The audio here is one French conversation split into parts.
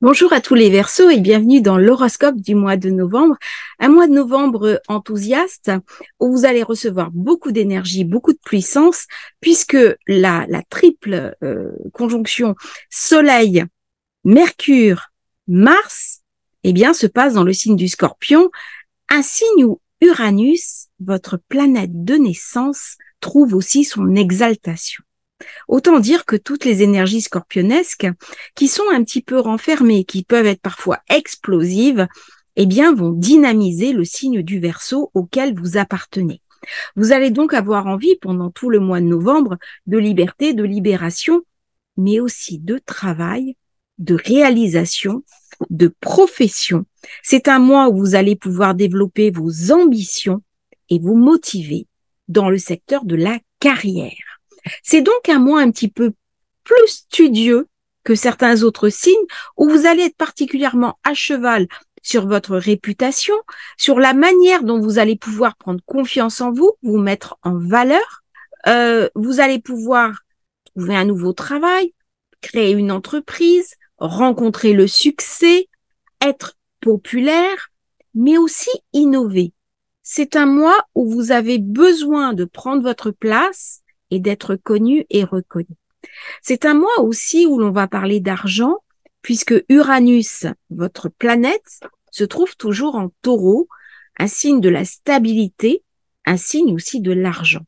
Bonjour à tous les Verseaux et bienvenue dans l'horoscope du mois de novembre. Un mois de novembre enthousiaste où vous allez recevoir beaucoup d'énergie, beaucoup de puissance puisque la triple conjonction Soleil, Mercure, Mars, se passe dans le signe du Scorpion, un signe où Uranus, votre planète de naissance, trouve aussi son exaltation. Autant dire que toutes les énergies scorpionesques, qui sont un petit peu renfermées, qui peuvent être parfois explosives, vont dynamiser le signe du Verseau auquel vous appartenez. Vous allez donc avoir envie pendant tout le mois de novembre de liberté, de libération, mais aussi de travail, de réalisation, de profession. C'est un mois où vous allez pouvoir développer vos ambitions et vous motiver dans le secteur de la carrière. C'est donc un mois un petit peu plus studieux que certains autres signes où vous allez être particulièrement à cheval sur votre réputation, sur la manière dont vous allez pouvoir prendre confiance en vous, vous mettre en valeur. Vous allez pouvoir trouver un nouveau travail, créer une entreprise, rencontrer le succès, être populaire, mais aussi innover. C'est un mois où vous avez besoin de prendre votre place et d'être connu et reconnu. C'est un mois aussi où l'on va parler d'argent, puisque Uranus, votre planète, se trouve toujours en Taureau, un signe de la stabilité, un signe aussi de l'argent.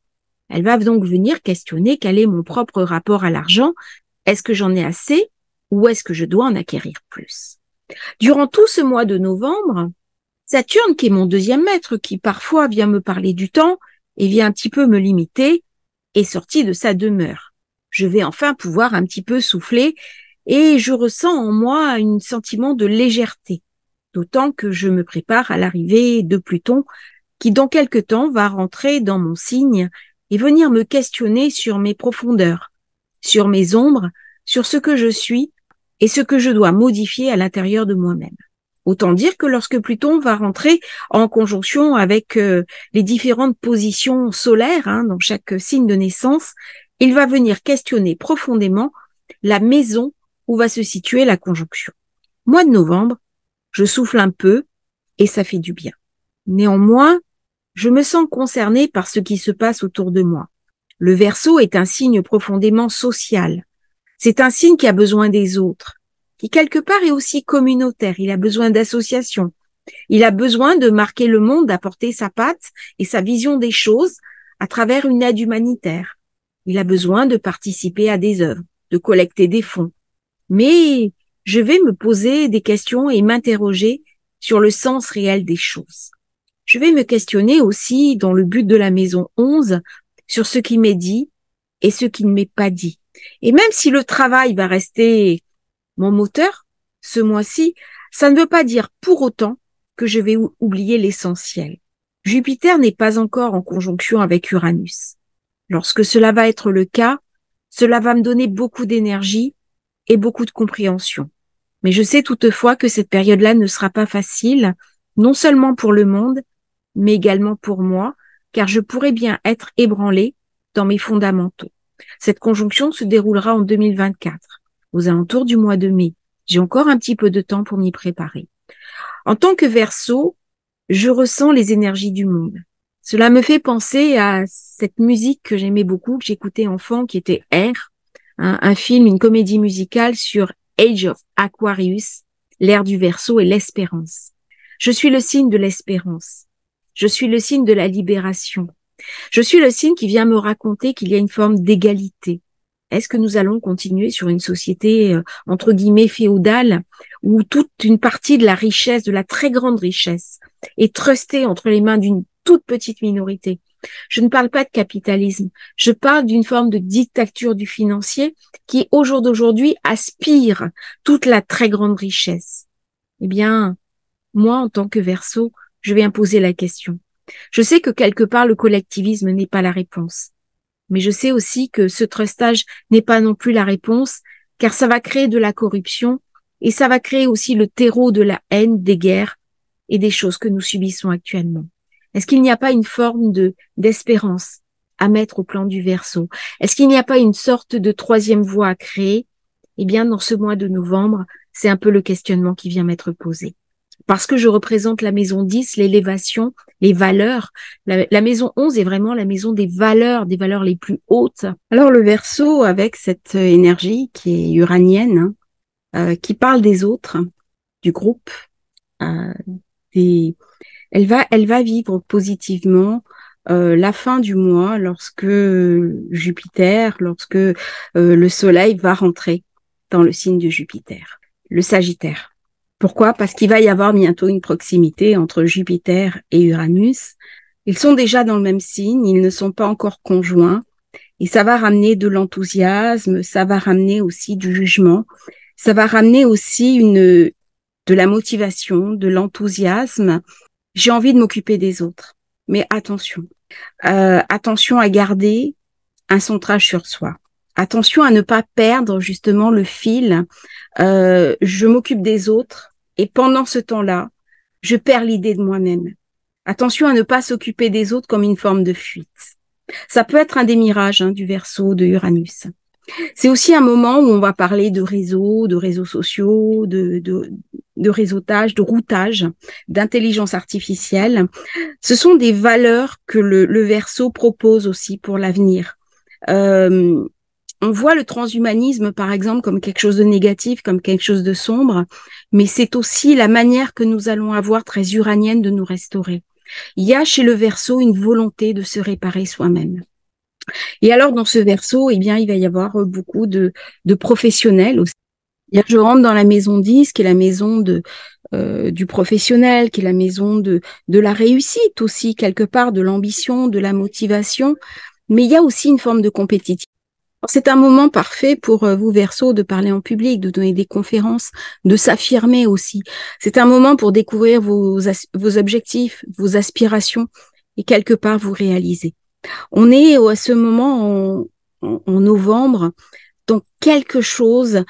Elle va donc venir questionner quel est mon propre rapport à l'argent. Est-ce que j'en ai assez ou est-ce que je dois en acquérir plus? Durant tout ce mois de novembre, Saturne, qui est mon deuxième maître, qui parfois vient me parler du temps et vient un petit peu me limiter, est sorti de sa demeure. Je vais enfin pouvoir un petit peu souffler et je ressens en moi un sentiment de légèreté, d'autant que je me prépare à l'arrivée de Pluton qui dans quelque temps va rentrer dans mon signe et venir me questionner sur mes profondeurs, sur mes ombres, sur ce que je suis et ce que je dois modifier à l'intérieur de moi-même. Autant dire que lorsque Pluton va rentrer en conjonction avec les différentes positions solaires dans chaque signe de naissance, il va venir questionner profondément la maison où va se situer la conjonction. Mois de novembre, je souffle un peu et ça fait du bien. Néanmoins, je me sens concernée par ce qui se passe autour de moi. Le Verseau est un signe profondément social. C'est un signe qui a besoin des autres, qui quelque part est aussi communautaire. Il a besoin d'associations. Il a besoin de marquer le monde, d'apporter sa patte et sa vision des choses à travers une aide humanitaire. Il a besoin de participer à des œuvres, de collecter des fonds. Mais je vais me poser des questions et m'interroger sur le sens réel des choses. Je vais me questionner aussi dans le but de la maison 11 sur ce qui m'est dit et ce qui ne m'est pas dit. Et même si le travail va rester mon moteur, ce mois-ci, ça ne veut pas dire pour autant que je vais oublier l'essentiel. Jupiter n'est pas encore en conjonction avec Uranus. Lorsque cela va être le cas, cela va me donner beaucoup d'énergie et beaucoup de compréhension. Mais je sais toutefois que cette période-là ne sera pas facile, non seulement pour le monde, mais également pour moi, car je pourrais bien être ébranlée dans mes fondamentaux. Cette conjonction se déroulera en 2024, aux alentours du mois de mai. J'ai encore un petit peu de temps pour m'y préparer. En tant que Verseau, je ressens les énergies du monde. Cela me fait penser à cette musique que j'aimais beaucoup, que j'écoutais enfant, qui était Air, un film, une comédie musicale sur Age of Aquarius, l'ère du Verseau et l'espérance. Je suis le signe de l'espérance. Je suis le signe de la libération. Je suis le signe qui vient me raconter qu'il y a une forme d'égalité. Est-ce que nous allons continuer sur une société, entre guillemets, féodale, où toute une partie de la richesse, de la très grande richesse, est trustée entre les mains d'une toute petite minorité? Je ne parle pas de capitalisme, je parle d'une forme de dictature du financier qui, au jour d'aujourd'hui, aspire toute la très grande richesse. Eh bien, moi, en tant que Verseau, je vais imposer la question. Je sais que quelque part, le collectivisme n'est pas la réponse. Mais je sais aussi que ce trustage n'est pas non plus la réponse, car ça va créer de la corruption et ça va créer aussi le terreau de la haine, des guerres et des choses que nous subissons actuellement. Est-ce qu'il n'y a pas une forme d'espérance à mettre au plan du Verseau? Est-ce qu'il n'y a pas une sorte de troisième voie à créer? Eh bien, dans ce mois de novembre, C'est un peu le questionnement qui vient m'être posé. Parce que je représente la maison 10, l'élévation, les valeurs. La maison 11 est vraiment la maison des valeurs les plus hautes. Alors le Verseau, avec cette énergie qui est uranienne, qui parle des autres, du groupe, euh, elle va vivre positivement la fin du mois lorsque le Soleil va rentrer dans le signe de Jupiter, le Sagittaire. Pourquoi? Parce qu'il va y avoir bientôt une proximité entre Jupiter et Uranus. Ils sont déjà dans le même signe, ils ne sont pas encore conjoints. Et ça va ramener de l'enthousiasme, ça va ramener aussi du jugement, ça va ramener aussi de la motivation, de l'enthousiasme. J'ai envie de m'occuper des autres. Mais attention, attention à garder un centrage sur soi. Attention à ne pas perdre justement le fil. Je m'occupe des autres et pendant ce temps-là, je perds l'idée de moi-même. Attention à ne pas s'occuper des autres comme une forme de fuite. Ça peut être un des mirages du Verseau de Uranus. C'est aussi un moment où on va parler de réseaux sociaux, de réseautage, de routage, d'intelligence artificielle. Ce sont des valeurs que le Verseau propose aussi pour l'avenir. On voit le transhumanisme, par exemple, comme quelque chose de négatif, comme quelque chose de sombre, mais c'est aussi la manière que nous allons avoir, très uranienne, de nous restaurer. Il y a chez le Verseau une volonté de se réparer soi-même. Et alors, dans ce Verseau, eh bien, il va y avoir beaucoup de professionnels aussi. Je rentre dans la maison 10, qui est la maison du professionnel, qui est la maison de la réussite aussi, quelque part, de l'ambition, de la motivation. Mais il y a aussi une forme de compétitivité. C'est un moment parfait pour vous, Verseau, de parler en public, de donner des conférences, de s'affirmer aussi. C'est un moment pour découvrir vos objectifs, vos aspirations et quelque part vous réaliser. On est à ce moment en novembre dans quelque chose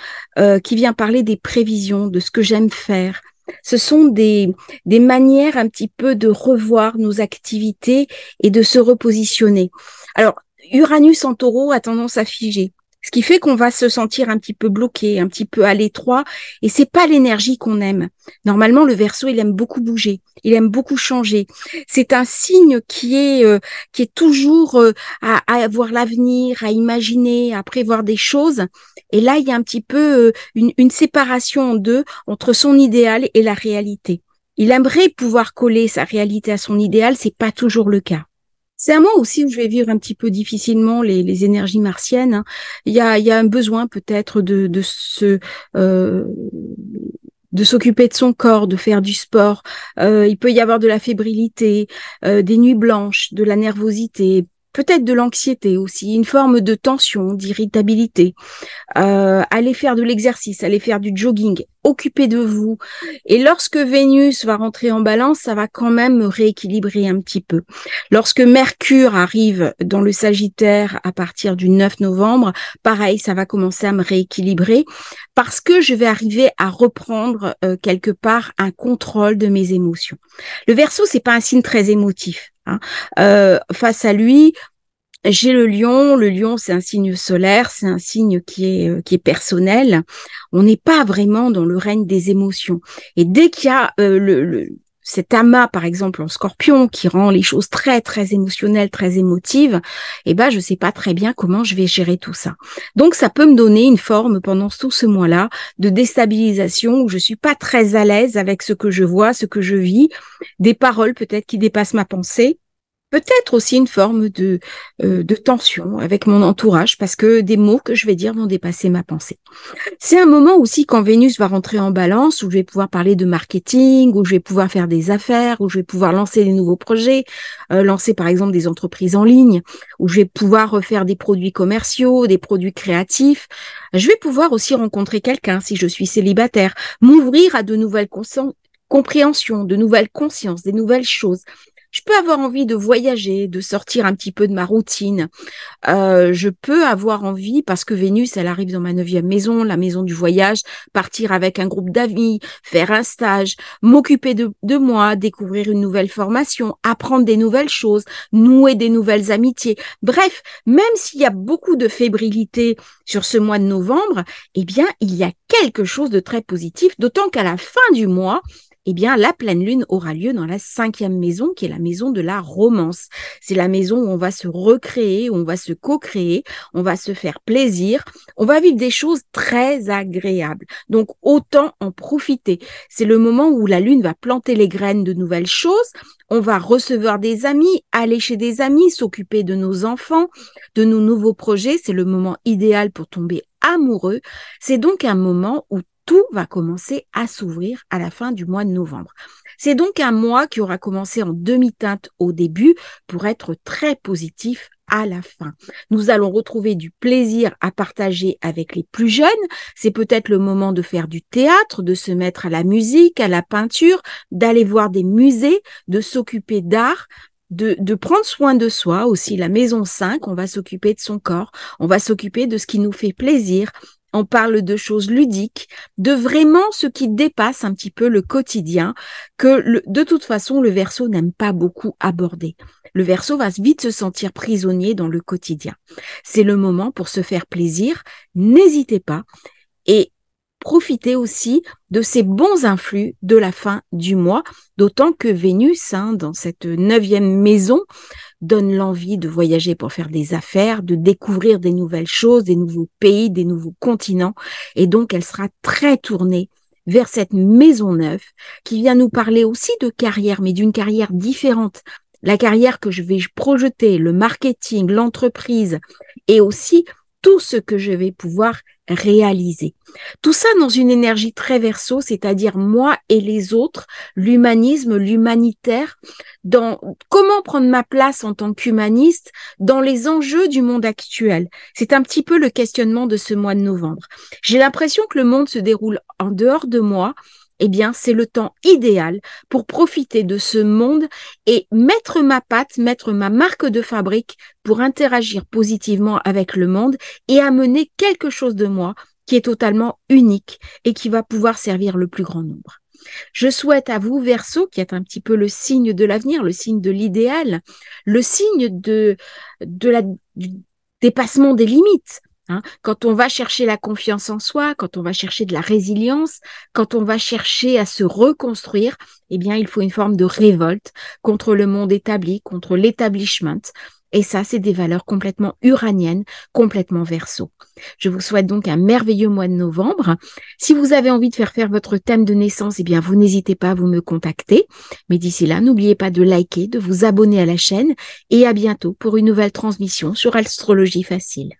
qui vient parler des prévisions, de ce que j'aime faire. Ce sont des manières un petit peu de revoir nos activités et de se repositionner. Alors, Uranus en Taureau a tendance à figer, ce qui fait qu'on va se sentir un petit peu bloqué, un petit peu à l'étroit, et c'est pas l'énergie qu'on aime. Normalement, le Verseau, il aime beaucoup bouger, il aime beaucoup changer. C'est un signe qui est toujours à voir l'avenir, à imaginer, à prévoir des choses. Et là, il y a un petit peu une séparation en deux entre son idéal et la réalité. Il aimerait pouvoir coller sa réalité à son idéal, c'est pas toujours le cas. C'est un mois aussi où je vais vivre un petit peu difficilement les énergies martiennes. Il y a un besoin peut-être de s'occuper de son corps, de faire du sport. Il peut y avoir de la fébrilité, des nuits blanches, de la nervosité, peut-être de l'anxiété aussi, une forme de tension, d'irritabilité. Allez faire de l'exercice, allez faire du jogging, occupez de vous. Et lorsque Vénus va rentrer en balance, ça va quand même rééquilibrer un petit peu. Lorsque Mercure arrive dans le Sagittaire à partir du 9 novembre, pareil, ça va commencer à me rééquilibrer parce que je vais arriver à reprendre quelque part un contrôle de mes émotions. Le Verseau, c'est pas un signe très émotif. Face à lui, j'ai le Lion. Le Lion, c'est un signe solaire, c'est un signe qui est personnel. On n'est pas vraiment dans le règne des émotions. Et dès qu'il y a cet amas, par exemple, en Scorpion, qui rend les choses très très émotionnelles, très émotives, eh ben je sais pas très bien comment je vais gérer tout ça. Donc ça peut me donner une forme pendant tout ce mois-là de déstabilisation où je suis pas très à l'aise avec ce que je vois, ce que je vis, des paroles peut-être qui dépassent ma pensée. Peut-être aussi une forme de tension avec mon entourage parce que des mots que je vais dire vont dépasser ma pensée. C'est un moment aussi quand Vénus va rentrer en balance où je vais pouvoir parler de marketing, où je vais pouvoir faire des affaires, où je vais pouvoir lancer des nouveaux projets, lancer par exemple des entreprises en ligne, où je vais pouvoir refaire des produits commerciaux, des produits créatifs. Je vais pouvoir aussi rencontrer quelqu'un si je suis célibataire, m'ouvrir à de nouvelles compréhensions, de nouvelles consciences, des nouvelles choses. Je peux avoir envie de voyager, de sortir un petit peu de ma routine. Je peux avoir envie, parce que Vénus, elle arrive dans ma 9e maison, la maison du voyage, partir avec un groupe d'amis, faire un stage, m'occuper de moi, découvrir une nouvelle formation, apprendre des nouvelles choses, nouer des nouvelles amitiés. Bref, même s'il y a beaucoup de fébrilité sur ce mois de novembre, eh bien, il y a quelque chose de très positif, d'autant qu'à la fin du mois, eh bien, la pleine lune aura lieu dans la 5e maison, qui est la maison de la romance. C'est la maison où on va se recréer, où on va se co-créer, on va se faire plaisir, on va vivre des choses très agréables. Donc, autant en profiter. C'est le moment où la lune va planter les graines de nouvelles choses. On va recevoir des amis, aller chez des amis, s'occuper de nos enfants, de nos nouveaux projets. C'est le moment idéal pour tomber amoureux. C'est donc un moment où tout va commencer à s'ouvrir à la fin du mois de novembre. C'est donc un mois qui aura commencé en demi-teinte au début pour être très positif à la fin. Nous allons retrouver du plaisir à partager avec les plus jeunes. C'est peut-être le moment de faire du théâtre, de se mettre à la musique, à la peinture, d'aller voir des musées, de s'occuper d'art, de prendre soin de soi aussi. La maison 5, on va s'occuper de son corps, on va s'occuper de ce qui nous fait plaisir. On parle de choses ludiques, de vraiment ce qui dépasse un petit peu le quotidien, que de toute façon, le Verseau n'aime pas beaucoup aborder. Le Verseau va vite se sentir prisonnier dans le quotidien. C'est le moment pour se faire plaisir. N'hésitez pas et profitez aussi de ces bons influx de la fin du mois, d'autant que Vénus, dans cette 9e maison, donne l'envie de voyager pour faire des affaires, de découvrir des nouvelles choses, des nouveaux pays, des nouveaux continents. Et donc, elle sera très tournée vers cette maison 9 qui vient nous parler aussi de carrière, mais d'une carrière différente. La carrière que je vais projeter, le marketing, l'entreprise et aussi tout ce que je vais pouvoir réaliser. Tout ça dans une énergie très Verseau, c'est-à-dire moi et les autres, l'humanisme, l'humanitaire, dans comment prendre ma place en tant qu'humaniste dans les enjeux du monde actuel. C'est un petit peu le questionnement de ce mois de novembre. J'ai l'impression que le monde se déroule en dehors de moi. Eh bien, c'est le temps idéal pour profiter de ce monde et mettre ma patte, mettre ma marque de fabrique pour interagir positivement avec le monde et amener quelque chose de moi qui est totalement unique et qui va pouvoir servir le plus grand nombre. Je souhaite à vous, Verseau, qui est un petit peu le signe de l'avenir, le signe de l'idéal, le signe du dépassement des limites. Quand on va chercher la confiance en soi, quand on va chercher de la résilience, quand on va chercher à se reconstruire, eh bien, il faut une forme de révolte contre le monde établi, contre l'établissement. Et ça, c'est des valeurs complètement uraniennes, complètement Verseau. Je vous souhaite donc un merveilleux mois de novembre. Si vous avez envie de faire votre thème de naissance, eh bien, vous n'hésitez pas à vous me contacter. Mais d'ici là, n'oubliez pas de liker, de vous abonner à la chaîne et à bientôt pour une nouvelle transmission sur Astrologie Facile.